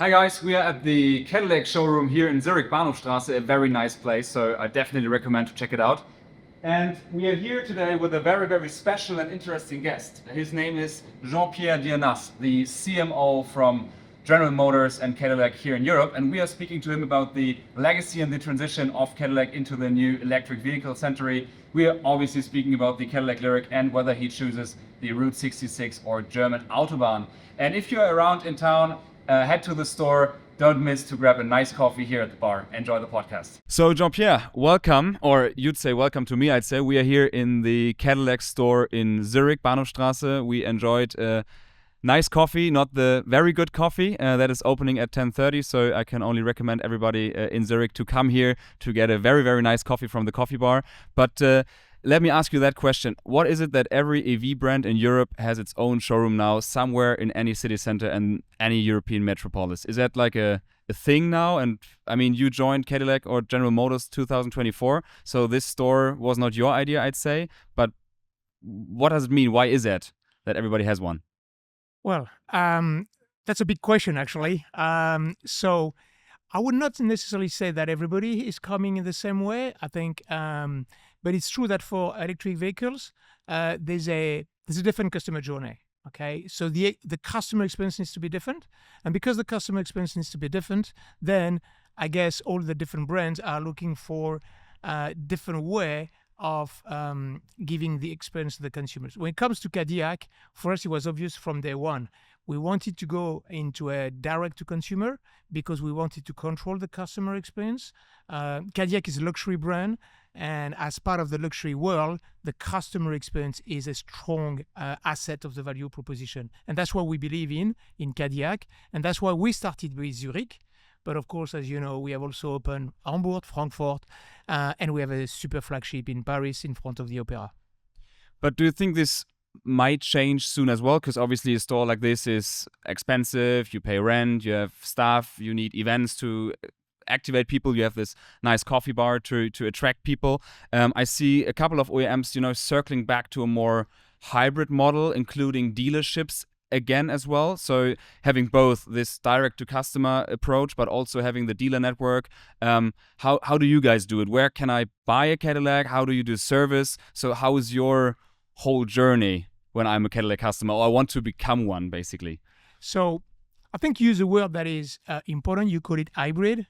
Hi guys, we are at the Cadillac showroom here in Zurich, Bahnhofstrasse, a very nice place, so I definitely recommend to check it out. And we are here today with a very, very special and interesting guest. His name is Jean-Pierre Diernaz, the CMO from General Motors and Cadillac here in Europe, and we are speaking to him about the legacy and the transition of Cadillac into the new electric vehicle century. We are obviously speaking about the Cadillac Lyriq and whether he chooses the Route 66 or German Autobahn. And if you're around in town, head to the store. Don't miss to grab a nice coffee here at the bar. Enjoy the podcast. So Jean-Pierre, welcome, or you'd say welcome to me, I'd say. We are here in the Cadillac store in Zurich, Bahnhofstrasse. We enjoyed nice coffee, not the very good coffee that is opening at 10:30. So I can only recommend everybody in Zurich to come here to get a very, very nice coffee from the coffee bar. But let me ask you that question. What is it that every EV brand in Europe has its own showroom now somewhere in any city center and any European metropolis? Is that like a thing now? And I mean, you joined Cadillac or General Motors 2024, so this store was not your idea, I'd say. But what does it mean? Why is it that everybody has one? Well, that's a big question, actually. So I would not necessarily say that everybody is coming in the same way. I think, but it's true that for electric vehicles, there's a different customer journey. Okay, so the customer experience needs to be different, and because the customer experience needs to be different, then I guess all the different brands are looking for a different way of giving the experience to the consumers. When it comes to Cadillac, for us it was obvious from day one. We wanted to go into a direct-to-consumer because we wanted to control the customer experience. Cadillac is a luxury brand, and as part of the luxury world, the customer experience is a strong asset of the value proposition. And that's what we believe in Cadillac, and that's why we started with Zurich. But of course, as you know, we have also opened Hamburg, Frankfurt, and we have a super flagship in Paris in front of the Opera. But do you think this might change soon as well? Because obviously a store like this is expensive, you pay rent, you have staff, you need events to activate people, you have this nice coffee bar to attract people. I see a couple of OEMs, circling back to a more hybrid model, including dealerships again as well. So having both this direct to customer approach, but also having the dealer network. How do you guys do it? Where can I buy a Cadillac? How do you do service? So how is your whole journey when I'm a Cadillac customer, or I want to become one, basically? So I think you use a word that is important. You call it hybrid,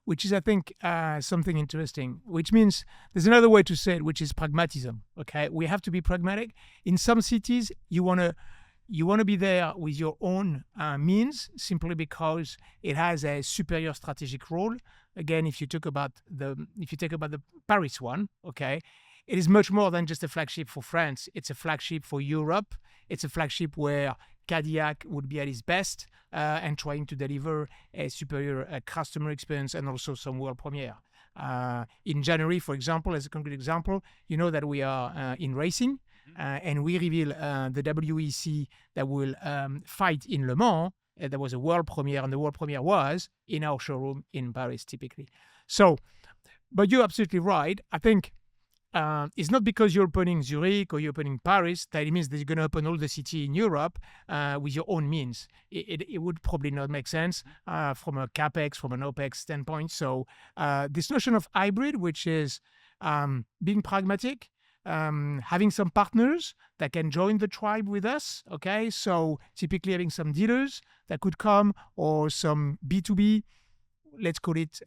which is, I think, something interesting, which means there's another way to say it, which is pragmatism. Okay, we have to be pragmatic. In some cities, you want to be there with your own means, simply because it has a superior strategic role. Again, if you take about the Paris one, okay, it is much more than just a flagship for France. It's a flagship for Europe. It's a flagship where Cadillac would be at its best and trying to deliver a superior customer experience and also some world premiere. In January, for example, as a concrete example, you know that we are in racing and we reveal the WEC that will fight in Le Mans. There was a world premiere, and the world premiere was in our showroom in Paris, typically. So, but you're absolutely right. I think it's not because you're opening Zurich or you're opening Paris that it means that you're going to open all the city in Europe with your own means. It would probably not make sense from a CapEx, from an OpEx standpoint. So this notion of hybrid, which is being pragmatic, having some partners that can join the tribe with us, okay? So typically having some dealers that could come, or some B2B, let's call it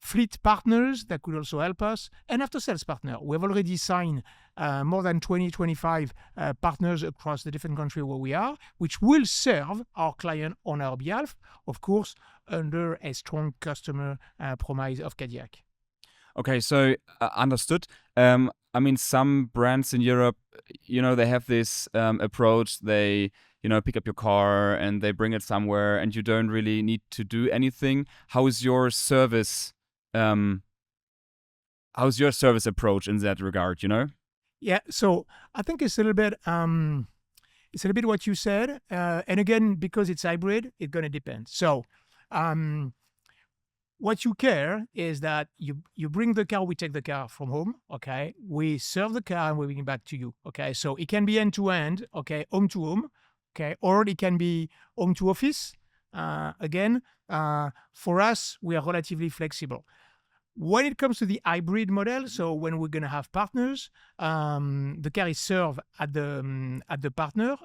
fleet partners that could also help us, and after-sales partner. We've already signed more than 25 partners across the different countries where we are, which will serve our client on our behalf, of course, under a strong customer promise of Cadillac. Okay, so understood. I mean, some brands in Europe, they have this approach. They, pick up your car and they bring it somewhere, and you don't really need to do anything. How is your service? How's your service approach in that regard? Yeah, so I think it's a little bit what you said, and again, because it's hybrid, it's going to depend. So what you care is that you bring the car, we take the car from home, okay? We serve the car and we bring it back to you, okay? So it can be end to end, okay, home to home, okay? Or it can be home to office, Again, for us, we are relatively flexible. When it comes to the hybrid model, so when we're going to have partners, the car is served at the partner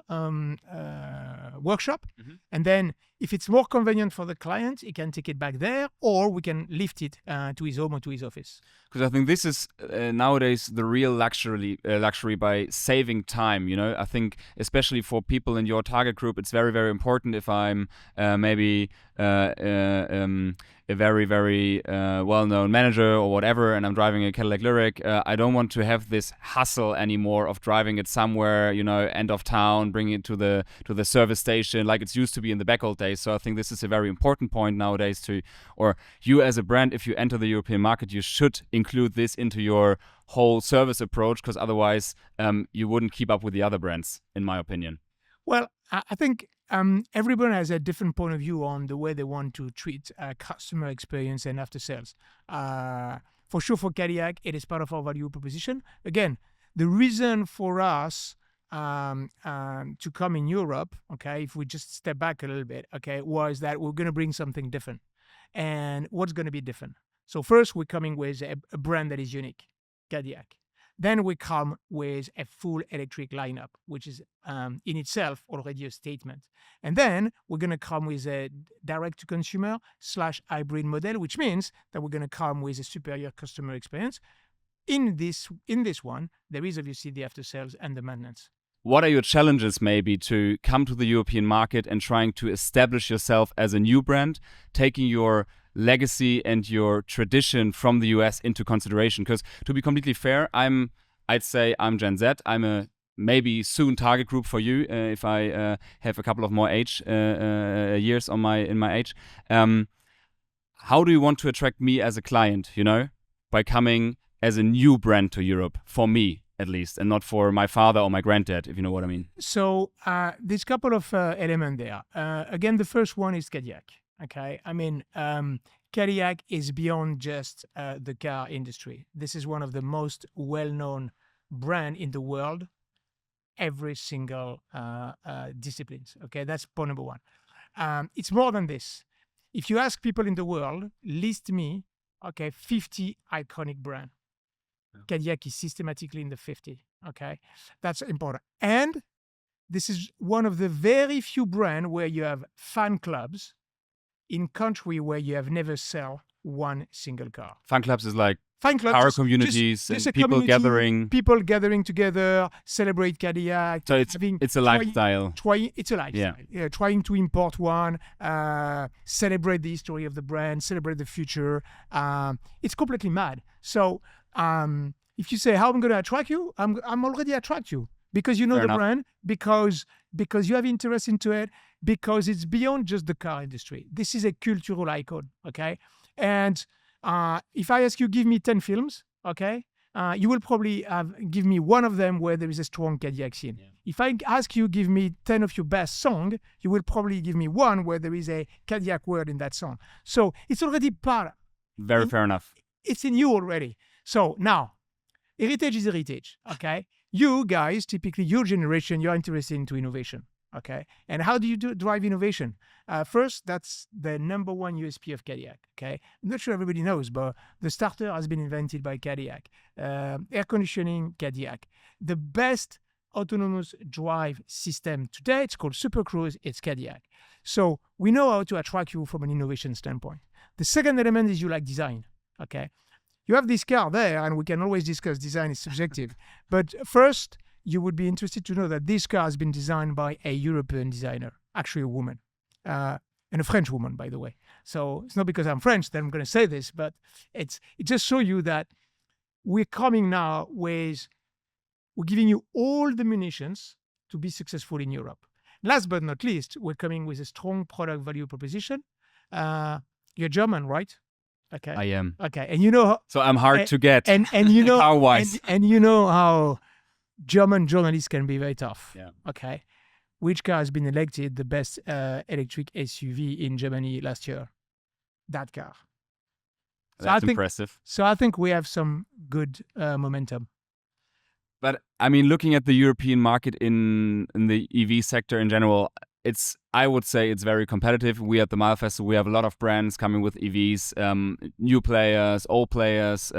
workshop, and then if it's more convenient for the client, he can take it back there, or we can lift it to his home or to his office. Because I think this is nowadays the real luxury by saving time. You know, I think especially for people in your target group, it's very, very important. If I'm maybe a very, very well-known manager or whatever, and I'm driving a Cadillac Lyric, I don't want to have this hustle anymore of driving it somewhere, you know, end of town, bringing it to the service station like it's used to be in the back old days. So I think this is a very important point nowadays or you as a brand, if you enter the European market, you should include this into your whole service approach, because otherwise you wouldn't keep up with the other brands, in my opinion. Well, I think everyone has a different point of view on the way they want to treat customer experience and after sales. For sure, for Cadillac, it is part of our value proposition. Again, the reason for us to come in Europe, okay, if we just step back a little bit, okay, was that we're going to bring something different. And what's going to be different? So first, we're coming with a brand that is unique, Cadillac. Then we come with a full electric lineup, which is in itself already a statement. And then we're going to come with a direct-to-consumer / hybrid model, which means that we're going to come with a superior customer experience. In this one, there is obviously the after-sales and the maintenance. What are your challenges maybe to come to the European market and trying to establish yourself as a new brand, taking your legacy and your tradition from the US into consideration? Because to be completely fair, I'd say I'm Gen Z. I'm a maybe soon target group for you if I have a couple of more years in my age. How do you want to attract me as a client, you know, by coming as a new brand to Europe, for me at least, and not for my father or my granddad, if you know what I mean? So there's a couple of elements there. Again, the first one is Cadillac. Okay, I mean, Cadillac is beyond just the car industry. This is one of the most well-known brand in the world, every single disciplines. Okay, that's point number one. It's more than this. If you ask people in the world, list me, 50 iconic brand. Yeah. Cadillac is systematically in the 50. Okay, that's important. And this is one of the very few brands where you have fan clubs in country where you have never sell one single car. Fan clubs is like fan clubs, car communities and people gathering. People gathering together, celebrate Cadillac. So it's a lifestyle. It's a lifestyle. Yeah, trying to import one, celebrate the history of the brand, celebrate the future. It's completely mad. So if you say, how I'm going to attract you, I'm already attract you. Because you know the brand, because you have interest into it, because it's beyond just the car industry. This is a cultural icon, okay? And if I ask you, give me 10 films, okay? You will probably give me one of them where there is a strong Cadillac scene. Yeah. If I ask you, give me 10 of your best songs, you will probably give me one where there is a Cadillac word in that song. So it's already part. Very fair enough. It's in you already. So now, heritage is heritage, okay? You guys, typically your generation, you're interested into innovation, okay? And how do you drive innovation? First, that's the number one USP of Cadillac, okay? I'm not sure everybody knows, but the starter has been invented by Cadillac. Air conditioning, Cadillac. The best autonomous drive system today, it's called Super Cruise, it's Cadillac. So we know how to attract you from an innovation standpoint. The second element is you like design, okay? You have this car there, and we can always discuss design is subjective. But first, you would be interested to know that this car has been designed by a European designer, actually a woman, and a French woman, by the way. So it's not because I'm French that I'm going to say this, but it just shows you that we're coming now with, we're giving you all the munitions to be successful in Europe. Last but not least, we're coming with a strong product value proposition. You're German, right? Okay. I am. Okay, and you know. So I'm hard to get. And you know how wise. And you know how German journalists can be very tough. Yeah. Okay. Which car has been elected the best electric SUV in Germany last year? That car. That's impressive. So I think we have some good momentum. But I mean, looking at the European market in the EV sector in general, I would say it's very competitive. We at the MYLE Festival, we have a lot of brands coming with EVs, new players, old players,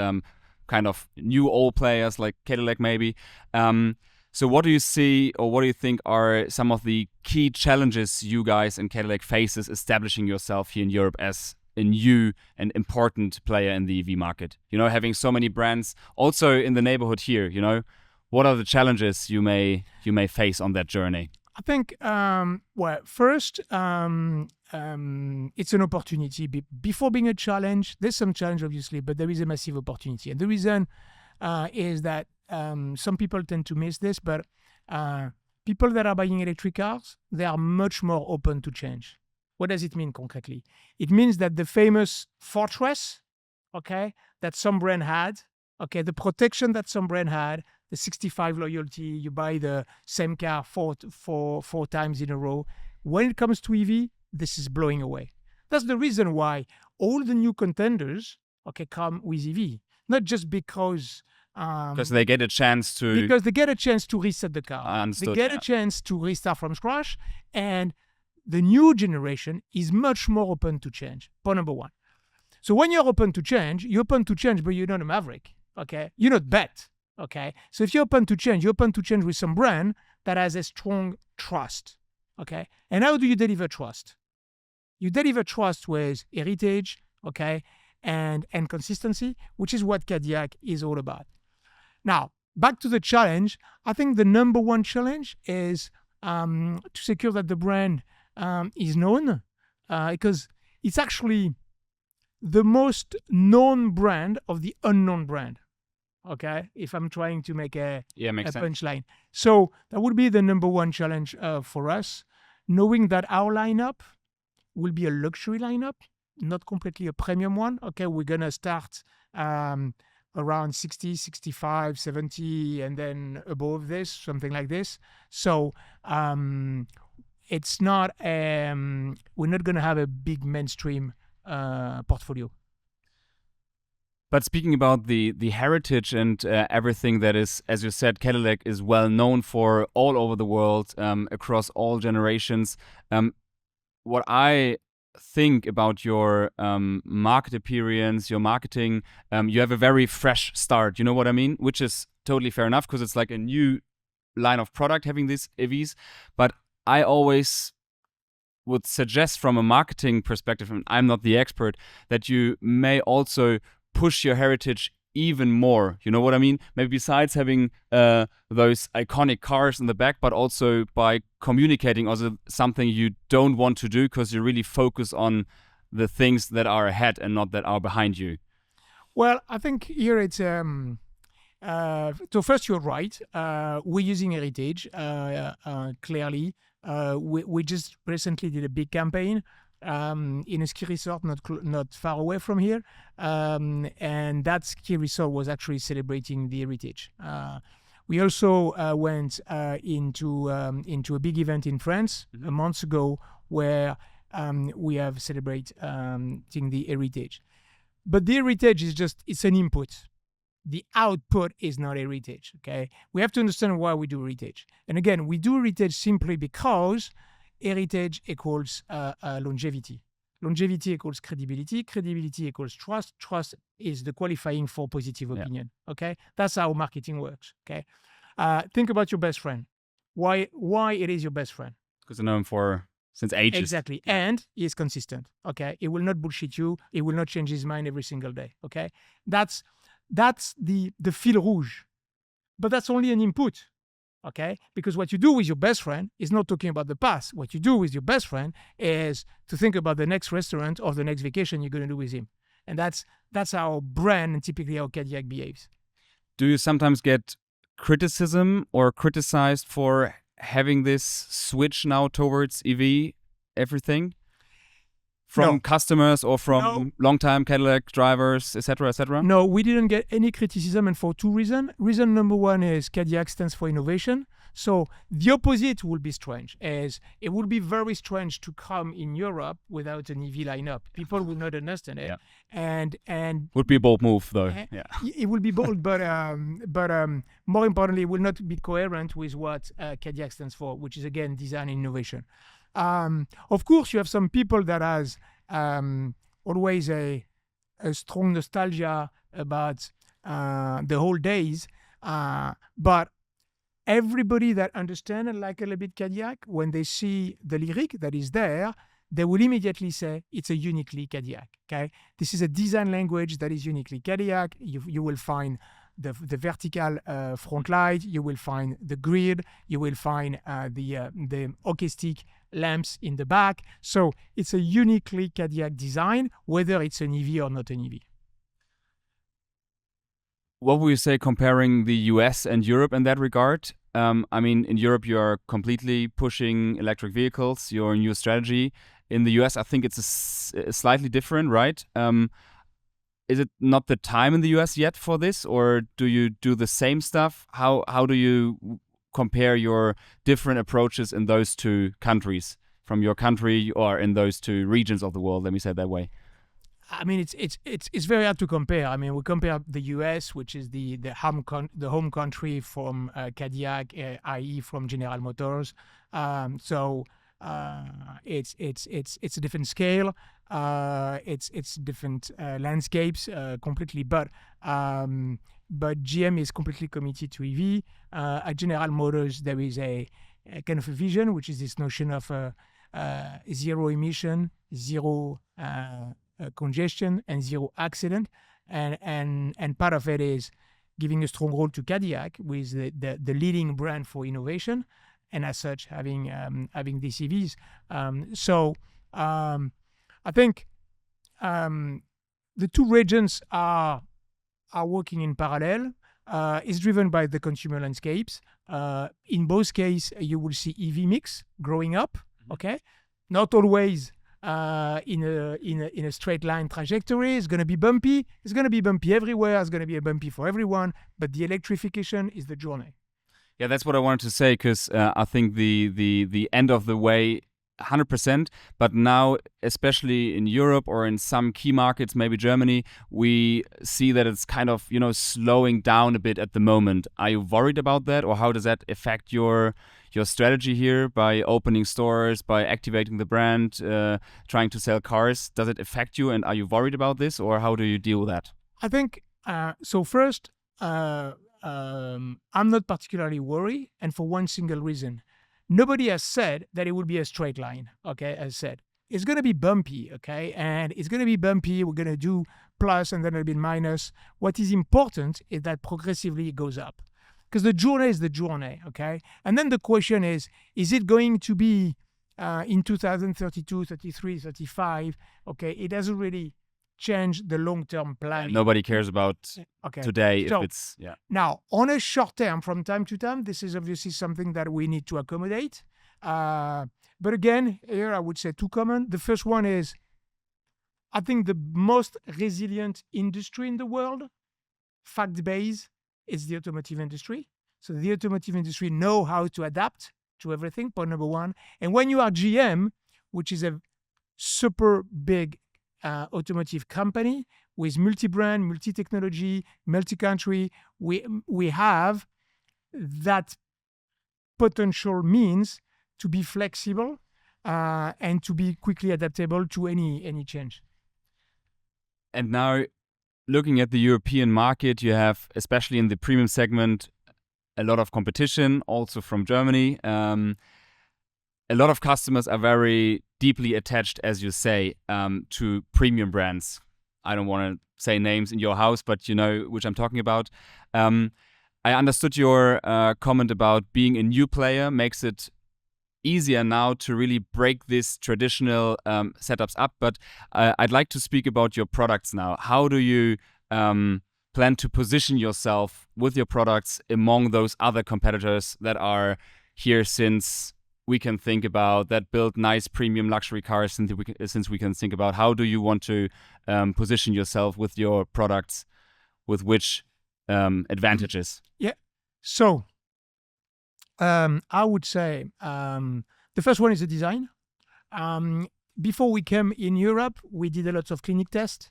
kind of new old players like Cadillac maybe. So what do you see, or what do you think are some of the key challenges you guys in Cadillac faces establishing yourself here in Europe as a new and important player in the EV market? You know, having so many brands also in the neighborhood here, you know, what are the challenges you may face on that journey? I think, well, first, it's an opportunity. Before being a challenge, there's some challenge, obviously, but there is a massive opportunity. And the reason is that some people tend to miss this, but people that are buying electric cars, they are much more open to change. What does it mean concretely? It means that the famous fortress, okay, that some brand had, okay, the protection that some brand had, the 65 loyalty, you buy the same car four times in a row. When it comes to EV, this is blowing away. That's the reason why all the new contenders, okay, come with EV. Not just because they get a chance to... Because they get a chance to reset the car. Understood, they get a chance to restart from scratch, and the new generation is much more open to change. Point number one. So when you're open to change, but you're not a maverick, okay? You're not bet. Okay, so if you're open to change with some brand that has a strong trust. Okay, and how do you deliver trust? You deliver trust with heritage, okay, and consistency, which is what Cadillac is all about. Now, back to the challenge. I think the number one challenge is to secure that the brand is known, because it's actually the most known brand of the unknown brand. Okay, if I'm trying to make a punchline. So that would be the number one challenge for us, knowing that our lineup will be a luxury lineup, not completely a premium one. Okay, we're going to start around 60, 65, 70, and then above this, something like this. So it's not, we're not going to have a big mainstream portfolio. But speaking about the heritage and everything that is, as you said, Cadillac is well known for all over the world, across all generations. What I think about your market appearance, your marketing, you have a very fresh start. You know what I mean? Which is totally fair enough, because it's like a new line of product having these EVs. But I always would suggest from a marketing perspective, and I'm not the expert, that you may also push your heritage even more. You know what I mean? Maybe besides having those iconic cars in the back, but also by communicating also something you don't want to do, because you really focus on the things that are ahead and not that are behind you. Well, I think here it's so first, you're right. We're using heritage clearly. We just recently did a big campaign in a ski resort not far away from here, and that ski resort was actually celebrating the heritage. We also went into a big event in France a month ago where we have celebrating the heritage. But the heritage is it's an input. The output is not heritage. Okay, we have to understand why we do heritage. And again, we do heritage simply because heritage equals longevity. Longevity equals credibility. Credibility equals trust. Trust is the qualifying for positive opinion. Yeah. Okay, that's how marketing works. Okay, think about your best friend. Why it is your best friend? Because I know him since ages. Exactly, and he is consistent. Okay, he will not bullshit you. He will not change his mind every single day. Okay, that's the fil rouge, but that's only an input. Okay, because what you do with your best friend is not talking about the past. What you do with your best friend is to think about the next restaurant or the next vacation you're going to do with him. And that's our brand and typically how Cadillac behaves. Do you sometimes get criticism or criticized for having this switch now towards EV everything? From customers or from long-time Cadillac drivers, etc., etc.? No, we didn't get any criticism, and for two reasons. Reason number one is Cadillac stands for innovation. So the opposite will be strange, as it would be very strange to come in Europe without an EV lineup. People will not understand it. Yeah. And would be a bold move, though. Yeah. It will be bold, but more importantly, it will not be coherent with what Cadillac stands for, which is, again, design and innovation. Of course, you have some people that has always a strong nostalgia about the whole days, but everybody that understand and like a little bit Cadillac, when they see the lyric that is there, they will immediately say it's a uniquely Cadillac. Okay, this is a design language that is uniquely Cadillac. You will find the vertical front light. You will find the grid. You will find the acoustic lamps in the back. So it's a uniquely Cadillac design, whether it's an EV or not an EV. What would you say comparing the US and Europe in that regard? I mean, in Europe, you are completely pushing electric vehicles, your new strategy. In the US, I think it's slightly different, right? Is it not the time in the US yet for this, or do you do the same stuff? How do you compare your different approaches in those two countries, from your country or in those two regions of the world? Let me say it that way. I mean, it's very hard to compare. I mean, we compare the U.S., which is the home country from Cadillac, i.e., from General Motors. So it's a different scale. It's different landscapes completely. But GM is completely committed to EV. At General Motors, there is a kind of a vision, which is this notion of zero emission, zero congestion, and zero accident, and part of it is giving a strong role to Cadillac with the leading brand for innovation, and as such having these EVs. So I think the two regions are working in parallel. It's driven by the consumer landscapes. In both cases, you will see EV mix growing up. Okay, not always in a straight line trajectory. It's going to be bumpy. It's going to be bumpy everywhere. It's going to be a bumpy for everyone. But the electrification is the journey. Yeah, that's what I wanted to say, because I think the end of the way, 100%. But now, especially in Europe or in some key markets, maybe Germany, we see that it's kind of slowing down a bit at the moment. Are you worried about that, or how does that affect your strategy here by opening stores, by activating the brand, trying to sell cars? Does it affect you, and are you worried about this, or how do you deal with that? I think so. First, I'm not particularly worried, and for one single reason. Nobody has said that it would be a straight line, okay? As said, it's going to be bumpy, okay? And it's going to be bumpy. We're going to do plus and then a little bit minus. What is important is that progressively it goes up, because the journey is the journey, okay? And then the question is it going to be in 2032, 33, 35? Okay, it doesn't really change the long-term plan. Nobody cares about today. So, if it's now, on a short term, from time to time, this is obviously something that we need to accommodate. But again, here I would say two comments. The first one is, I think the most resilient industry in the world, fact-based, is the automotive industry. So the automotive industry know how to adapt to everything, point number one. And when you are GM, which is a super big automotive company with multi-brand, multi-technology, multi-country, we have that potential means to be flexible and to be quickly adaptable to any change. And now, looking at the European market, you have, especially in the premium segment, a lot of competition, also from Germany. A lot of customers are very deeply attached, as you say, to premium brands. I don't want to say names in your house, but you know which I'm talking about. I understood your comment about being a new player makes it easier now to really break this traditional setups up. But I'd like to speak about your products now. How do you plan to position yourself with your products among those other competitors that are here, since we can think about that build nice premium luxury cars, since we can think about how do you want to position yourself with your products, with which advantages? Yeah. So I would say the first one is the design. Before we came in Europe, we did a lot of clinic tests.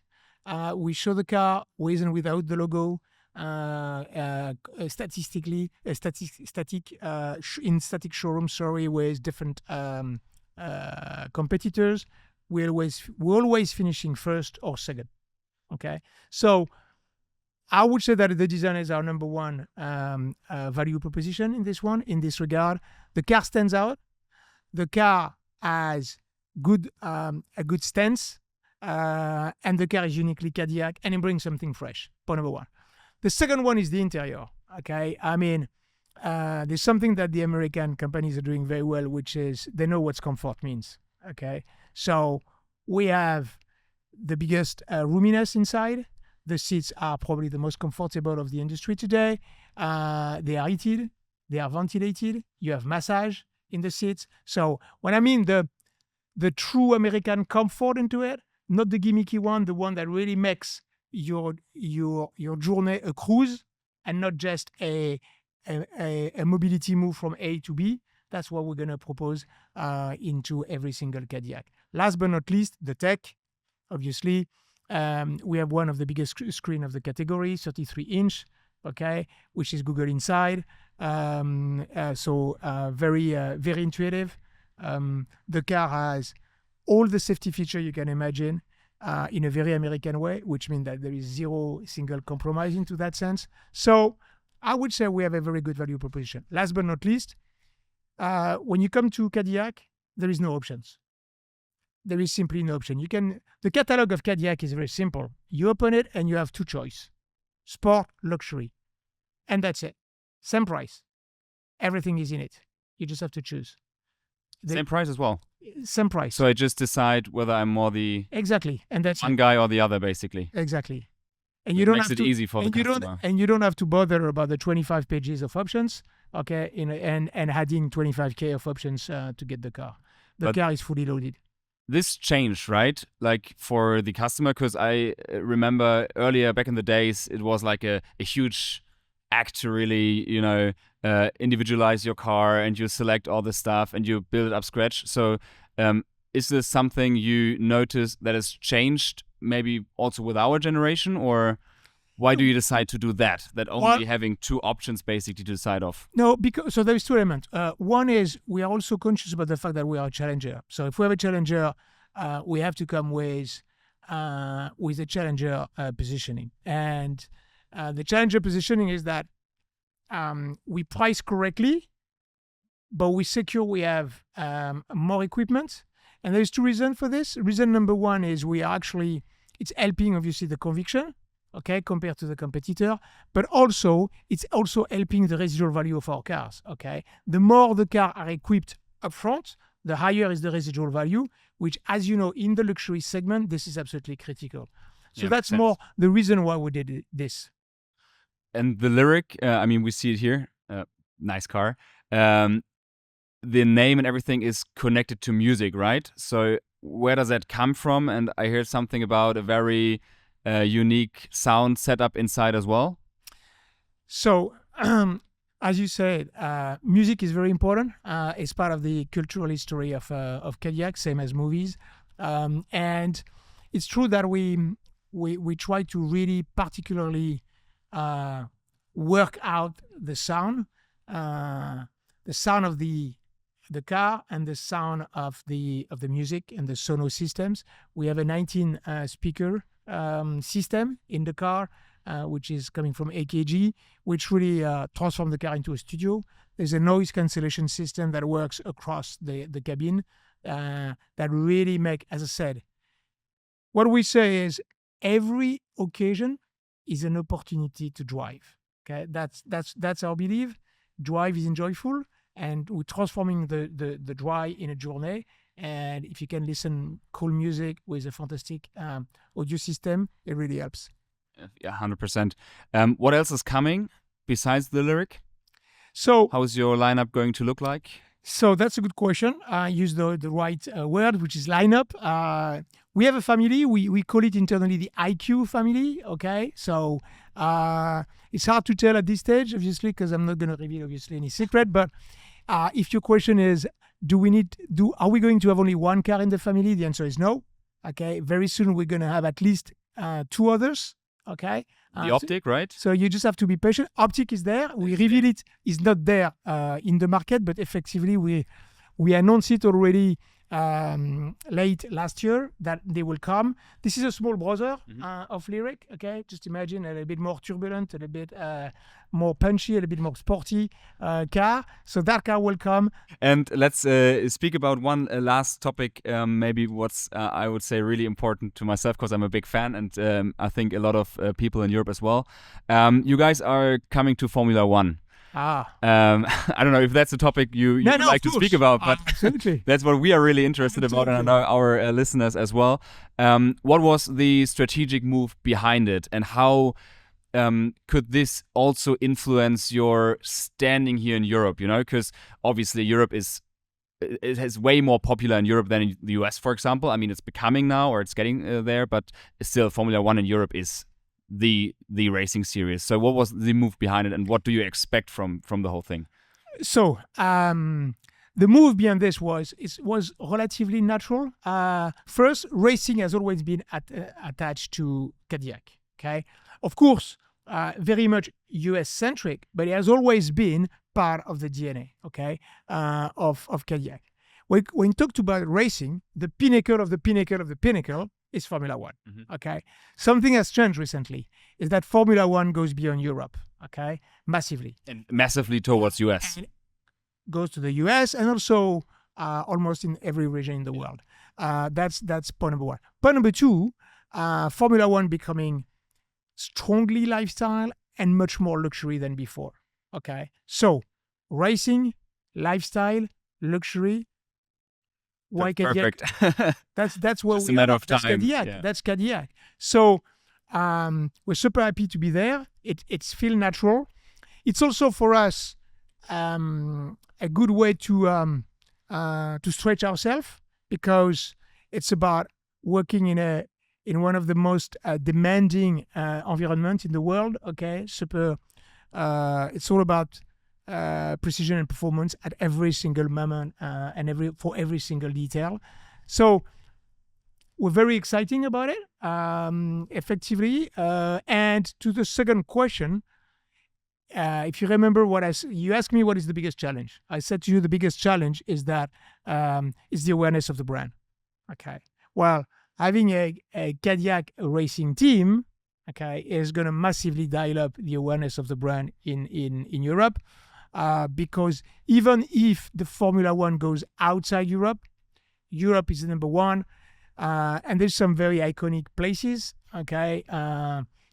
We show the car with and without the logo, static showroom, with different competitors, we're always finishing first or second. Okay, so I would say that the design is our number one value proposition in this regard. The car stands out. The car has a good stance, and the car is uniquely Cadillac, and it brings something fresh. Point number one. The second one is the interior. Okay, I mean, there's something that the American companies are doing very well, which is they know what comfort means. Okay, so we have the biggest roominess inside. The seats are probably the most comfortable of the industry today. They are heated, they are ventilated. You have massage in the seats. So when I mean the true American comfort into it, not the gimmicky one, the one that really makes your journey a cruise and not just a mobility move from A to B. That's what we're going to propose into every single Cadillac. Last but not least, the tech. Obviously, we have one of the biggest screen of the category, 33-inch, okay, which is Google Inside. So very intuitive. The car has all the safety features you can imagine in a very American way, which means that there is zero single compromise into that sense. So I would say we have a very good value proposition. Last but not least, when you come to Cadillac, there is no options. There is simply no option. The catalog of Cadillac is very simple. You open it and you have two choices: sport, luxury, and that's it. Same price. Everything is in it. You just have to choose. Same price as well. Same price. So I just decide whether I'm more the exactly, and that's one guy or the other, basically. Exactly. And you don't makes have it to, easy for the customer. And you don't have to bother about the 25 pages of options, okay, and adding 25K of options to get the car. The car is fully loaded. This changed, right? Like for the customer, because I remember earlier back in the days, it was like a huge act to really, individualize your car, and you select all the stuff and you build it up scratch. So is this something you notice that has changed maybe also with our generation, or why do you decide to do that? That only having two options basically to decide off? No, because so there's two elements. One is we are also conscious about the fact that we are a challenger. So if we have a challenger, we have to come with a challenger positioning. And the challenger positioning is that we price correctly, but we secure we have more equipment. And there's two reasons for this. Reason number one is it's helping obviously the conviction, okay, compared to the competitor, but also it's also helping the residual value of our cars, okay. The more the car are equipped upfront, the higher is the residual value, which, as you know, in the luxury segment, this is absolutely critical. So that's more the reason why we did this. And the Lyric, we see it here, nice car. The name and everything is connected to music, right? So where does that come from? And I heard something about a very unique sound setup inside as well. So, as you said, music is very important. It's part of the cultural history of Cadillac, same as movies. And it's true that we try to really particularly work out the sound of the car and the sound of the music and the Sonos systems. We have a 19 speaker system in the car, which is coming from AKG, which really transforms the car into a studio. There's a noise cancellation system that works across the cabin that really make, as I said, what we say is every occasion is an opportunity to drive. Okay, that's our belief. Drive is enjoyable, and we're transforming the drive in a journey. And if you can listen cool music with a fantastic audio system, it really helps. Yeah, 100%. What else is coming besides the Lyric? So, how is your lineup going to look like? So that's a good question. I use the right word, which is lineup. We have a family. We call it internally the IQ family. Okay, so it's hard to tell at this stage, obviously, because I'm not going to reveal obviously any secret. But if your question is, are we going to have only one car in the family? The answer is no. Okay, very soon we're going to have at least two others. Okay. The Optic, right? So you just have to be patient. Optic is there. We reveal it. It's not there in the market, but effectively we announced it already late last year that they will come. This is a small brother of Lyric. Okay, just imagine a little bit more turbulent, a little bit more punchy, a little bit more sporty car. So that car will come. And let's speak about one last topic, maybe what's I would say really important to myself because I'm a big fan, and I think a lot of people in Europe as well. You guys are coming to Formula One. I don't know if that's a topic you like to speak about, but absolutely. That's what we are really interested about, and I know our listeners as well. What was the strategic move behind it, and how could this also influence your standing here in Europe? You know, because obviously Europe is way more popular in Europe than in the US, for example. I mean, it's becoming now, or it's getting there, but still, Formula One in Europe is the racing series. So what was the move behind it, and what do you expect from the whole thing? So the move behind this was relatively natural. First, racing has always been attached to Cadillac. Okay, of course, very much US centric, but it has always been part of the DNA. Okay, of Cadillac. When you talk about racing, the pinnacle of the pinnacle of the pinnacle is Formula One. Okay, something has changed recently. Is that Formula One goes beyond Europe? Okay, massively and massively towards US. And goes to the US and also almost in every region in the world. That's point number one. Point number two, Formula One becoming strongly lifestyle and much more luxury than before. Okay, so racing, lifestyle, luxury. Why Cadillac? Perfect. That's where Just a matter of time. Cadillac. Yeah. That's Cadillac. So we're super happy to be there. It's feel natural. It's also for us a good way to stretch ourselves, because it's about working in one of the most demanding environment in the world. Okay, super. It's all about precision and performance at every single moment and for every single detail. So we're very exciting about it, effectively. And to the second question, if you remember you asked me what is the biggest challenge. I said to you the biggest challenge is that is the awareness of the brand. Okay. Well, having a Cadillac racing team, okay, is going to massively dial up the awareness of the brand in Europe. Because even if the Formula One goes outside Europe, Europe is the number one, and there's some very iconic places. Okay,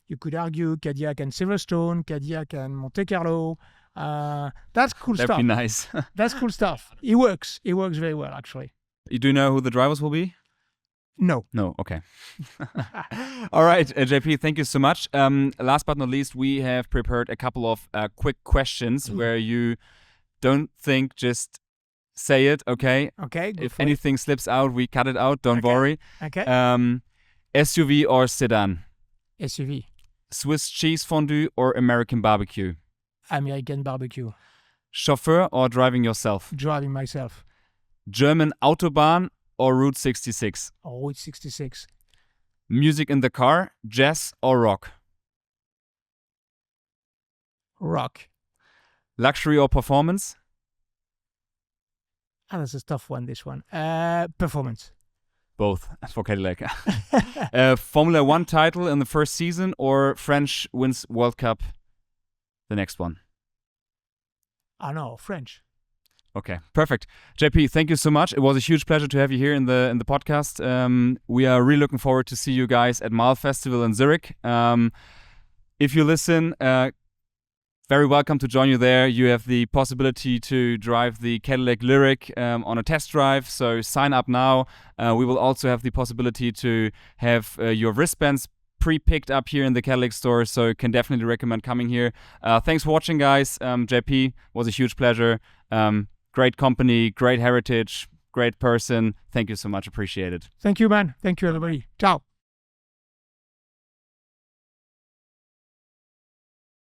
you could argue Cadillac and Silverstone, Cadillac and Monte Carlo. That's cool stuff. That'd be nice. That's cool stuff. It works. It works very well, actually. You do know who the drivers will be? No. Okay. All right, JP, thank you so much. Last but not least, we have prepared a couple of quick questions where you don't think, just say it, okay? Okay. If anything slips out, we cut it out. Don't worry. Okay. SUV or sedan? SUV. Swiss cheese fondue or American barbecue? American barbecue. Chauffeur or driving yourself? Driving myself. German Autobahn or Route 66? Route 66. Music in the car, jazz or rock? Rock. Luxury or performance? That's a tough one, this one. Performance. Both for Cadillac. Formula One title in the first season or French wins World Cup the next one? I know, French. Okay, perfect. JP, thank you so much. It was a huge pleasure to have you here in the podcast. We are really looking forward to see you guys at MYLE Festival in Zurich. If you listen, very welcome to join you there. You have the possibility to drive the Cadillac Lyric on a test drive, so sign up now. We will also have the possibility to have your wristbands pre-picked up here in the Cadillac store, so can definitely recommend coming here. Thanks for watching, guys. JP, was a huge pleasure. Great company, great heritage, great person. Thank you so much. Appreciate it. Thank you, man. Thank you, everybody. Ciao.